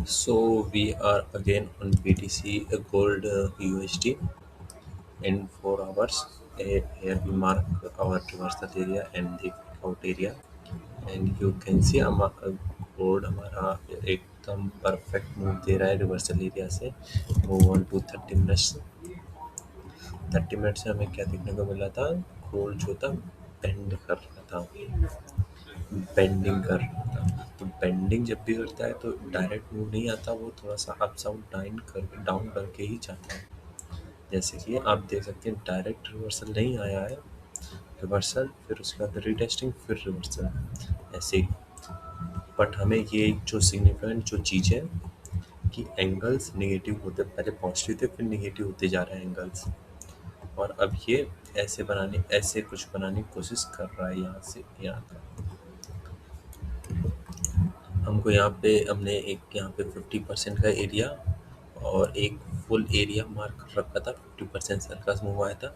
So we are again on BTC Gold USD in 4 hours. Here we mark our reversal area and the breakout area, and you can see gold हमारा एकदम perfect move दे रहा है reversal area से। Move on to 30 minutes. 30 minute से हमें क्या देखने को मिला था? गोल्ड जो था बेंड कर रहा था, बेंडिंग कर रहा था। तो बेंडिंग जब भी करता है तो डायरेक्ट मूव नहीं आता, वो थोड़ा सा अप्स आउट डाउन करके ही जाता है। जैसे कि आप देख सकते हैं डायरेक्ट रिवर्सल नहीं आया है, रिवर्सल फिर उसके बाद रीटेस्टिंग फिर रिवर्सल, ऐसे ही। बट हमें ये जो सिग्निफिकेंट जो चीज़ है कि एंगल्स नेगेटिव होते, पहले पॉजिटिव थे फिर नेगेटिव होते जा रहे हैं एंगल्स, और अब ये ऐसे कुछ बनाने की कोशिश कर रहा है यहाँ से यहाँ तक। हमको यहाँ पे हमने एक यहाँ पे 50% का एरिया और एक फुल एरिया मार्क कर रखा था। 50% सर्कस मूव आया था,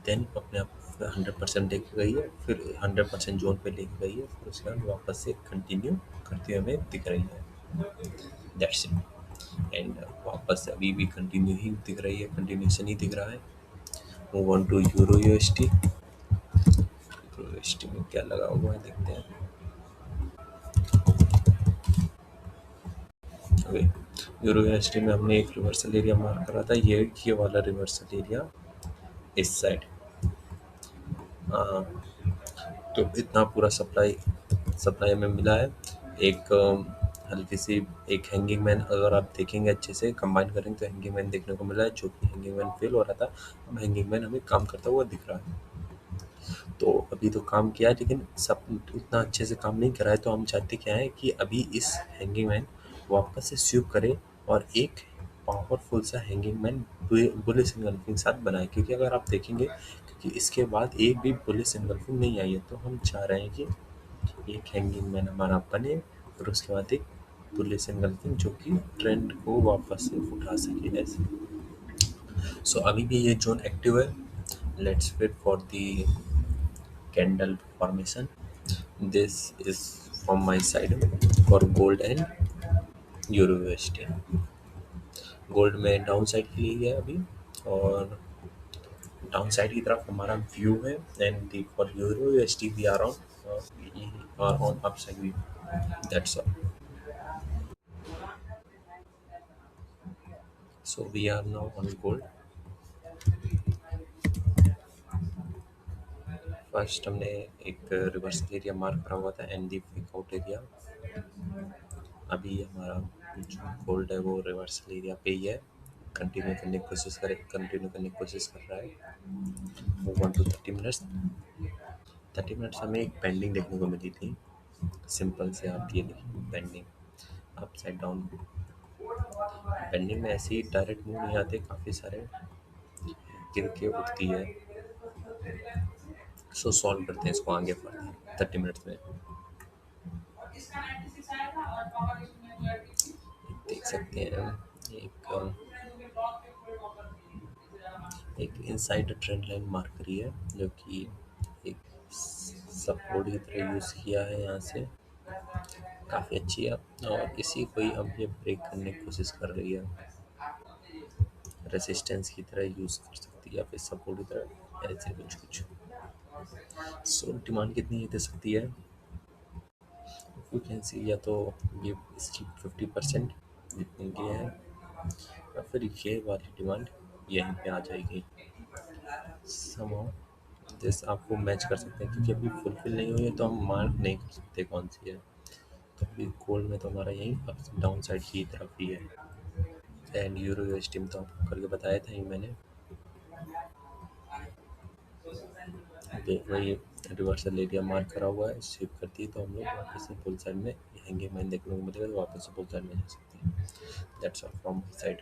देन अपने आप 100% लेके गई है, फिर 100% जोन पे लेके गई है, फिर उसके बाद वापस से कंटिन्यू करते हुए हमें दिख रही है। That's it. एंड वापस से अभी भी कंटिन्यू ही दिख रही है, कंटिन्यूशन ही दिख रहा है। Move on to euro USD. Euro USD में क्या लगा हुआ है देखते हैं। ओके, यूरो यूएसडी में हमने एक रिवर्सल एरिया मार्क करा था, ये वाला रिवर्सल एरिया इस साइड। हाँ, तो इतना पूरा सप्लाई हमें मिला है। एक हल्की सी एक हैंगिंग मैन, अगर आप देखेंगे अच्छे से कंबाइन करेंगे तो हैंगिंग मैन देखने को मिला है, जो कि हैंगिंग मैन फेल हो रहा था, अब हैंगिंग मैन हमें काम करता हुआ दिख रहा है। तो अभी तो काम किया है, लेकिन सब उतना अच्छे से काम नहीं करा है, तो हम चाहते क्या है कि अभी इस हैंगिंग मैन वापस से स्वीप करे और एक पावरफुल सा हैंगिंग मैन बुलिश एनगल्फिंग साथ बनाए, क्योंकि अगर आप देखेंगे, क्योंकि इसके बाद एक भी बुलिश एनगल्फिंग नहीं आई है, तो हम चाह रहे हैं कि एक हैंगिंग मैन हमारा बने, फिर उसके बाद एक बुलिश एनगल्फिंग जो कि ट्रेंड को वापस से उठा सके ऐसे। सो अभी भी ये जोन एक्टिव है। Let's wait for the candle formation. This is from my side for gold and euro USD। Gold में डाउन साइड के लिए है अभी, और डाउन साइड की तरफ हमारा व्यू है, and the for euro USD we are on upside view. That's all. So we are now on gold. First हमने एक रिवर्सल एरिया मार्क करा हुआ था एंड दी ब्रेकआउट एरिया। अभी हमारा जो गोल्ड है वो रिवर्सल एरिया पे ही है, कंटिन्यू करने की कोशिश कर रहा है। Move on to 30 minutes. 30 minutes हमें एक पेंडिंग देखने को मिली थी, सिंपल से आप ये देखिए pending up side down. Pending में ऐसे ही डायरेक्ट मूव नहीं आते, काफ़ी सारे गिर के उठती है। सो सॉल्व करते हैं इसको आगे फर्दर 30 मिनट्स में। देख सकते हैं एक एक इनसाइड ट्रेंड लाइन मार्क करी है, जो कि एक सपोर्ट की तरह यूज़ किया है यहाँ से, काफ़ी अच्छी है, और इसी को ही अब ये ब्रेक करने की कोशिश कर रही है, रेसिस्टेंस की तरह यूज़ कर सकती है या फिर सपोर्ट की तरह, ऐसे कुछ कुछ। सो डिमांड कितनी दे सकती है? यू कैन सी, या तो ये इसकी 50% जितनी की है, या फिर ये वाली डिमांड यहीं पे आ जाएगी समहाउ। जैसे आपको मैच कर सकते हैं, क्योंकि अभी फुलफिल नहीं हुई है तो हम मार्क नहीं कर सकते कौन सी है। तो अभी गोल्ड में तो हमारा यही अप डाउन साइड की तरफ ही है। एंड यूरो यूएसडी में तो आपको करके बताया था ही मैंने। वही रिवर्सल एरिया मार्क करा हुआ है, स्विप करती है तो हम लोग वापस से फुल साइड में हैंगिंग मैन देखने को मिलेगा, तो वापस से फुल साइड में जा सकते हैं। That's all from my side.